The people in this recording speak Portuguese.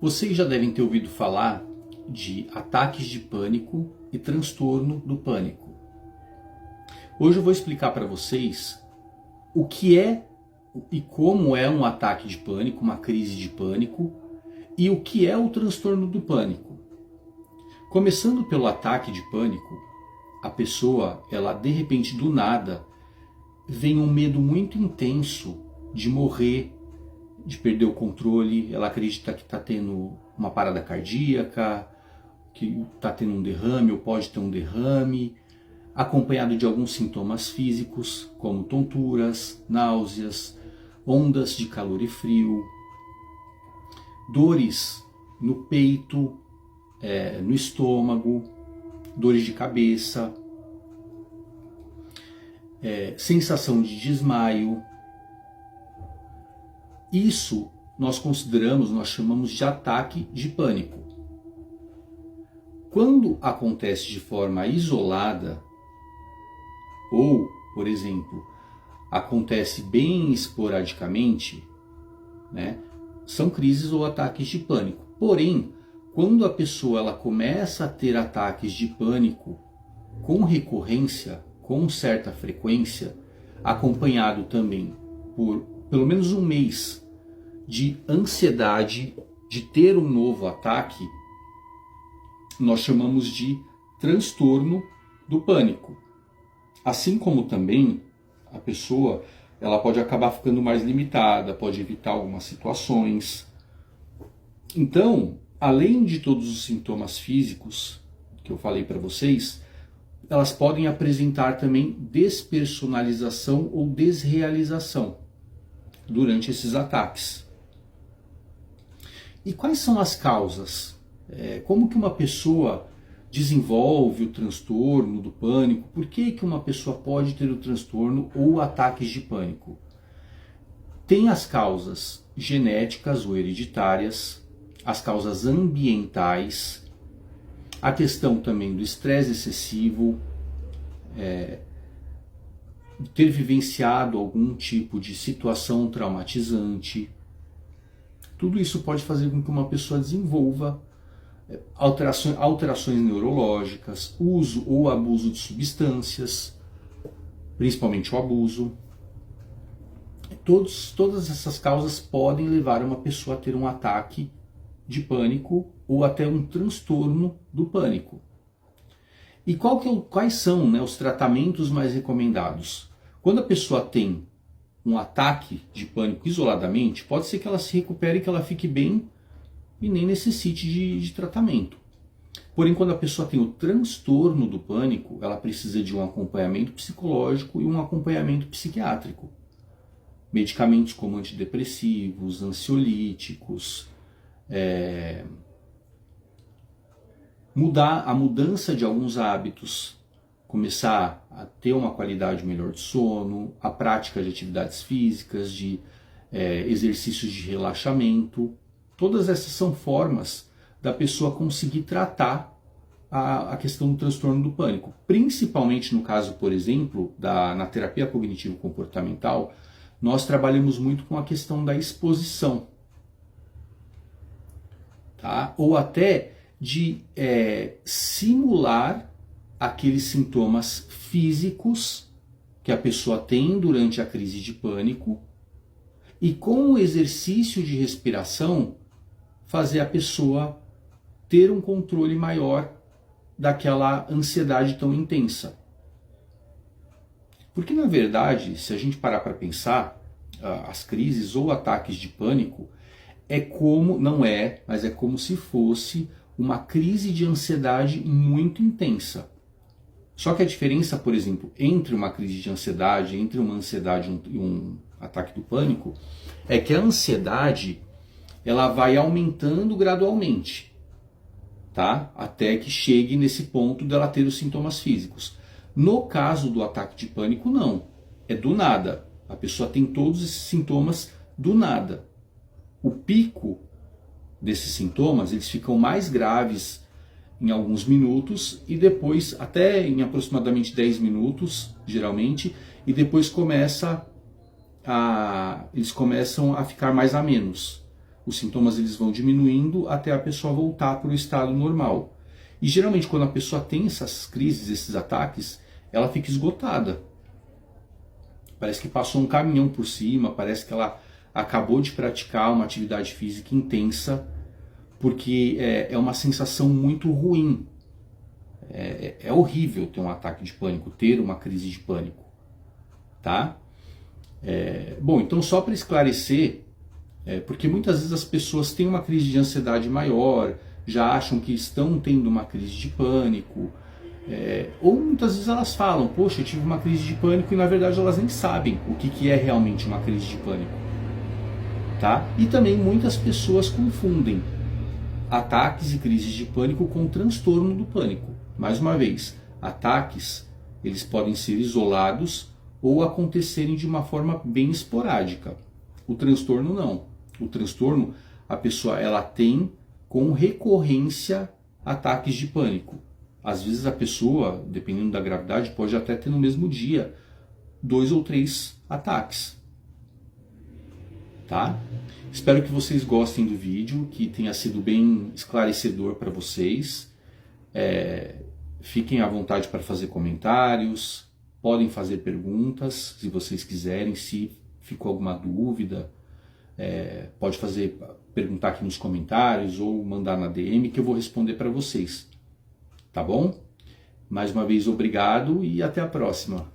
Vocês já devem ter ouvido falar de ataques de pânico e transtorno do pânico. Hoje eu vou explicar para vocês o que é e como é um ataque de pânico, uma crise de pânico, e o que é o transtorno do pânico. Começando pelo ataque de pânico, a pessoa, ela de repente do nada, vem um medo muito intenso de morrer, de perder o controle, ela acredita que está tendo uma parada cardíaca, que está tendo um derrame ou pode ter um derrame, acompanhado de alguns sintomas físicos, como tonturas, náuseas, ondas de calor e frio, dores no peito, no estômago, dores de cabeça, sensação de desmaio. Isso nós chamamos de ataque de pânico. Quando acontece de forma isolada, ou, por exemplo, acontece bem esporadicamente, né, são crises ou ataques de pânico. Porém, quando a pessoa ela começa a ter ataques de pânico com recorrência, com certa frequência, acompanhado também por pelo menos um mês de ansiedade de ter um novo ataque, nós chamamos de transtorno do pânico. Assim como também a pessoa ela pode acabar ficando mais limitada, pode evitar algumas situações. Então, além de todos os sintomas físicos que eu falei para vocês, elas podem apresentar também despersonalização ou desrealização durante esses ataques. E quais são as causas? Como que uma pessoa desenvolve o transtorno do pânico? Por que uma pessoa pode ter o transtorno ou ataques de pânico? Tem as causas genéticas ou hereditárias, as causas ambientais, a questão também do estresse excessivo, ter vivenciado algum tipo de situação traumatizante. Tudo isso pode fazer com que uma pessoa desenvolva alterações neurológicas, uso ou abuso de substâncias, principalmente o abuso. Todas essas causas podem levar uma pessoa a ter um ataque de pânico ou até um transtorno do pânico. E quais são, né, os tratamentos mais recomendados? Quando a pessoa tem um ataque de pânico isoladamente, pode ser que ela se recupere, que ela fique bem e nem necessite de tratamento. Porém, quando a pessoa tem o transtorno do pânico, ela precisa de um acompanhamento psicológico e um acompanhamento psiquiátrico. Medicamentos como antidepressivos, ansiolíticos, a mudança de alguns hábitos, começar a ter uma qualidade melhor de sono, a prática de atividades físicas, de exercícios de relaxamento. Todas essas são formas da pessoa conseguir tratar a questão do transtorno do pânico. Principalmente no caso, por exemplo, na terapia cognitivo-comportamental, nós trabalhamos muito com a questão da exposição. Tá? Ou até de simular aqueles sintomas físicos que a pessoa tem durante a crise de pânico e com o exercício de respiração fazer a pessoa ter um controle maior daquela ansiedade tão intensa. Porque na verdade, se a gente parar para pensar, as crises ou ataques de pânico mas é como se fosse uma crise de ansiedade muito intensa. Só que a diferença, por exemplo, entre uma crise de ansiedade, entre uma ansiedade e um ataque do pânico, é que a ansiedade ela vai aumentando gradualmente, tá? Até que chegue nesse ponto dela ter os sintomas físicos. No caso do ataque de pânico, não. É do nada. A pessoa tem todos esses sintomas do nada. O pico desses sintomas, eles ficam mais graves em alguns minutos e depois, até em aproximadamente 10 minutos, geralmente, e depois eles começam a ficar mais a menos. Os sintomas eles vão diminuindo até a pessoa voltar para o estado normal. E geralmente quando a pessoa tem essas crises, esses ataques, ela fica esgotada. Parece que passou um caminhão por cima, parece que ela acabou de praticar uma atividade física intensa, porque é uma sensação muito ruim. É horrível ter um ataque de pânico, ter uma crise de pânico. Tá? Bom, então só para esclarecer, porque muitas vezes as pessoas têm uma crise de ansiedade maior, já acham que estão tendo uma crise de pânico, ou muitas vezes elas falam, poxa, eu tive uma crise de pânico, e na verdade elas nem sabem o que é realmente uma crise de pânico. Tá? E também muitas pessoas confundem ataques e crises de pânico com transtorno do pânico. Mais uma vez, ataques eles podem ser isolados ou acontecerem de uma forma bem esporádica. O transtorno não. O transtorno, a pessoa ela tem com recorrência ataques de pânico. Às vezes a pessoa, dependendo da gravidade, pode até ter no mesmo dia 2 ou 3 ataques. Tá? Espero que vocês gostem do vídeo, que tenha sido bem esclarecedor para vocês. Fiquem à vontade para fazer comentários, podem fazer perguntas se vocês quiserem, se ficou alguma dúvida, pode perguntar aqui nos comentários ou mandar na DM que eu vou responder para vocês. Tá bom? Mais uma vez, obrigado e até a próxima.